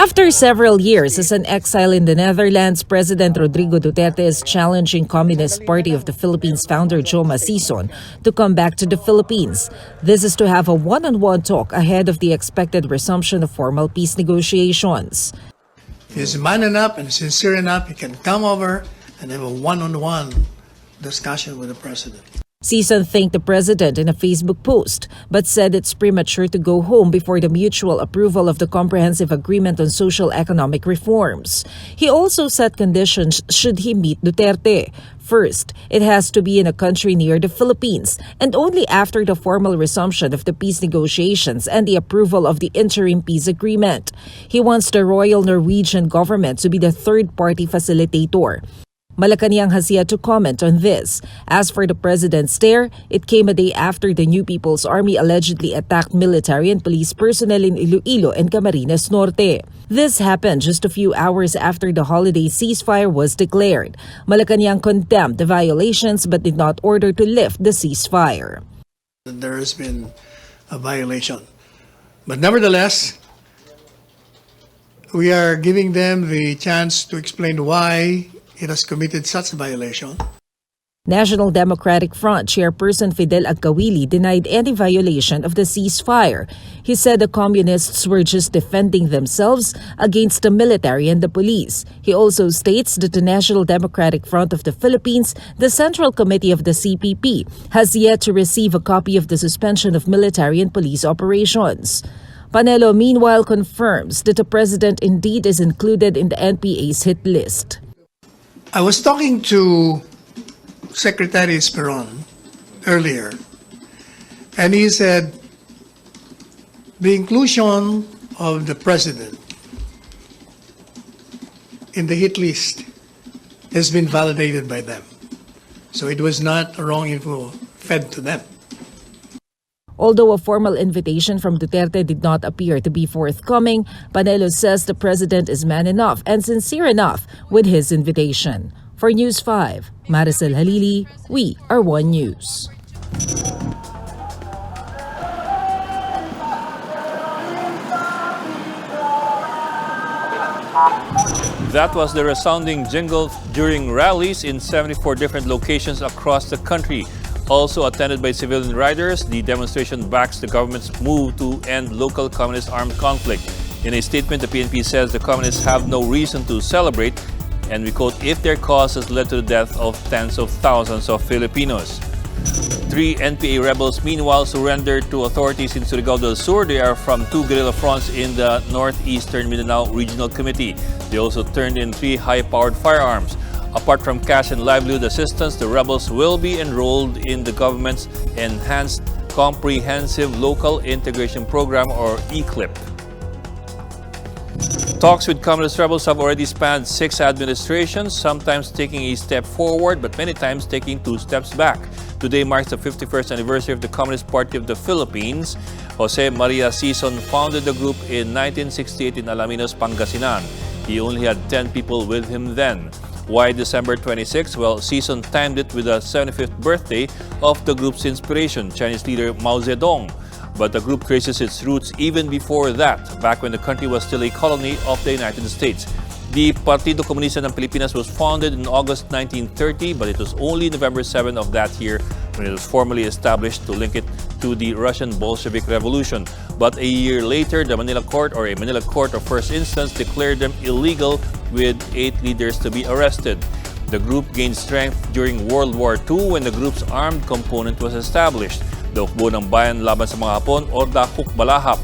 After several years as an exile in the Netherlands, President Rodrigo Duterte is challenging Communist Party of the Philippines founder Joma Sison to come back to the Philippines. This is to have a one-on-one talk ahead of the expected resumption of formal peace negotiations. If he's man enough and sincere enough, he can come over and have a one-on-one discussion with the president. Sison thanked the president in a Facebook post, but said it's premature to go home before the mutual approval of the Comprehensive Agreement on Social Economic Reforms. He also set conditions should he meet Duterte. First, it has to be in a country near the Philippines, and only after the formal resumption of the peace negotiations and the approval of the interim peace agreement. He wants the Royal Norwegian government to be the third-party facilitator. Malacanang has yet to comment on this. As for the president's stare, it came a day after the New People's Army allegedly attacked military and police personnel in Iloilo and Camarines Norte. This happened just a few hours after the holiday ceasefire was declared. Malacanang condemned the violations but did not order to lift the ceasefire. There has been a violation. But nevertheless, we are giving them the chance to explain why it has committed such a violation. National Democratic Front Chairperson Fidel Agkawili denied any violation of the ceasefire. He said the communists were just defending themselves against the military and the police. He also states that the National Democratic Front of the Philippines, the Central Committee of the CPP, has yet to receive a copy of the suspension of military and police operations. Panelo meanwhile confirms that the president indeed is included in the NPA's hit list. I was talking to Secretary Esperon earlier, and he said the inclusion of the president in the hit list has been validated by them. So it was not wrong info fed to them. Although a formal invitation from Duterte did not appear to be forthcoming, Panelo says the president is man enough and sincere enough with his invitation. For News 5, Maricel Halili, we are One News. That was the resounding jingle during rallies in 74 different locations across the country. Also attended by civilian riders, the demonstration backs the government's move to end local communist armed conflict. In a statement, the PNP says the communists have no reason to celebrate, and we quote, if their cause has led to the death of tens of thousands of Filipinos. 3 NPA rebels meanwhile surrendered to authorities in Surigao del Sur. They are from 2 guerrilla fronts in the Northeastern Mindanao Regional Committee. They also turned in 3 high-powered firearms. Apart from cash and livelihood assistance, the rebels will be enrolled in the government's Enhanced Comprehensive Local Integration Program, or ECLIP. Talks with communist rebels have already spanned 6 administrations, sometimes taking a step forward but many times taking 2 steps back. Today marks the 51st anniversary of the Communist Party of the Philippines. Jose Maria Sison founded the group in 1968 in Alaminos, Pangasinan. He only had 10 people with him then. Why December 26? Well, Sison timed it with the 75th birthday of the group's inspiration, Chinese leader Mao Zedong. But the group traces its roots even before that, back when the country was still a colony of the United States. The Partido Comunista ng Pilipinas was founded in August 1930, but it was only November 7 of that year when it was formally established to link it to the Russian Bolshevik Revolution. But a year later, the Manila Court, or a Manila Court of First Instance, declared them illegal with 8 leaders to be arrested. The group gained strength during World War II when the group's armed component was established, the Hukbo ng Bayan Laban sa mga Hapon, or the Hukbalahap.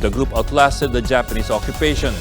The group outlasted the Japanese occupation.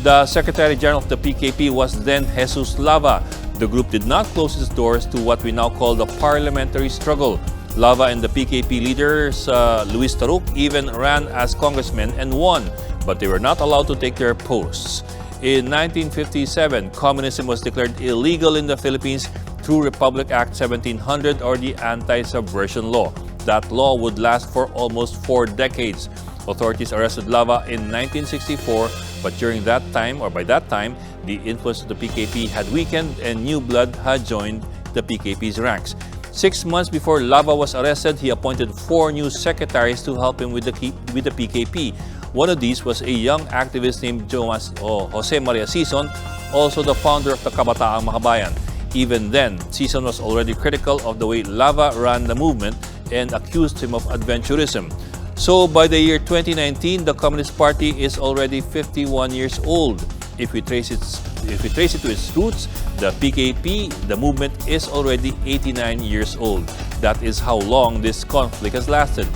The Secretary General of the PKP was then Jesus Lava. The group did not close its doors to what we now call the parliamentary struggle. Lava and the PKP leaders, Luis Taruk, even ran as congressmen and won, but they were not allowed to take their posts. In 1957, communism was declared illegal in the Philippines through Republic Act 1700, or the Anti-Subversion Law. That law would last for almost 4 decades. Authorities arrested Lava in 1964, but during that time, or by that time, the influence of the PKP had weakened and new blood had joined the PKP's ranks. 6 months before Lava was arrested, he appointed 4 new secretaries to help him with the PKP. One of these was a young activist named Jose Maria Sison, also the founder of the Kabataang Makabayan. Even then, Sison was already critical of the way Lava ran the movement and accused him of adventurism. So by the year 2019, the Communist Party is already 51 years old. If we trace it to its roots, the PKP, the movement, is already 89 years old. That is how long this conflict has lasted.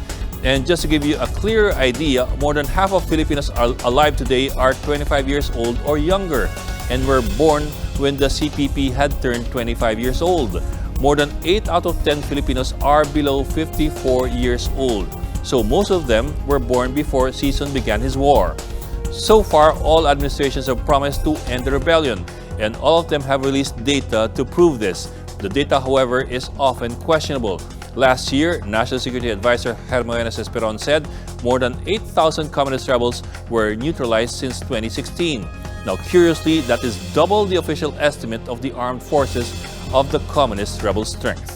And just to give you a clear idea, more than half of Filipinos alive today are 25 years old or younger and were born when the CPP had turned 25 years old. More than 8 out of 10 Filipinos are below 54 years old. So most of them were born before Sison began his war. So far, all administrations have promised to end the rebellion, and all of them have released data to prove this. The data, however, is often questionable. Last year, National Security Advisor Hermogenes Esperon said more than 8,000 communist rebels were neutralized since 2016. Now, curiously, that is double the official estimate of the armed forces of the communist rebel strength.